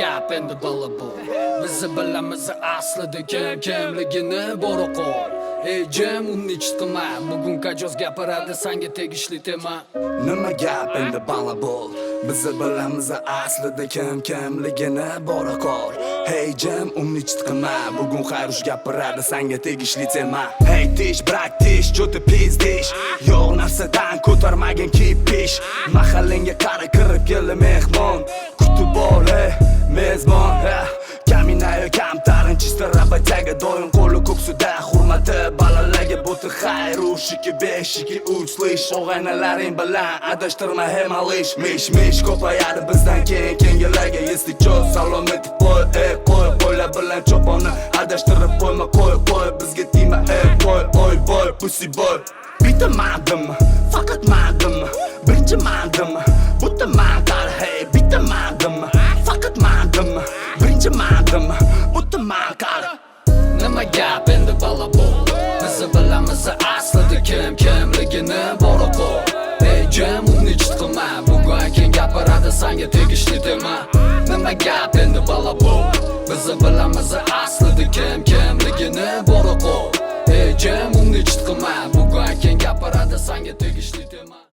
gap endi bola bu. Bizi bilamiz aslida kimligini boraqo. Ey jam unni chiqma, bugun kajoz gapiradi senga tegishli tema. Nima gap endi bala bo'l. Bizi bilamiz aslida kimligini boraqol. Hey jam unni chiqma, bugun xayrush gapiradi senga tegishli tema. Hey tish brak tish cho'ti pizdish. Yo'q narsadan ko'tarmagin kipish. Mahallangga qara kirib keldi mehmon. Kutib ol mezbon. Kaminayo kamtarin chista rabataga doim qo'li ko'ksida hurmati balalarga bo'ti xayrush 2-5-2-3 slish og'aynalaring bilan adashtirma hemalish mish ko'payadi bizdan kengalarga eslik cho'z salom etib qo'y qo'ylar bilan choponni adashtirib qo'yma qo'y bizga tima qo'y boy pussy boy bitta mandim faqat mandim birinchi mandim bitta mandim hey bitta mandim faqat mandim birinchi mandim bitta mandim. Nima gap endi bola bu. Bizi bilamiz aslida kimligini boraqo. Ey jam unni chiqma, bugun kim gapiradi senga tegishli tema. Nima gap endi bola bu. Bizi bilamiz aslida kimligini boraqo. Ey jam unni chiqma, bugun kim gapiradi senga tegishli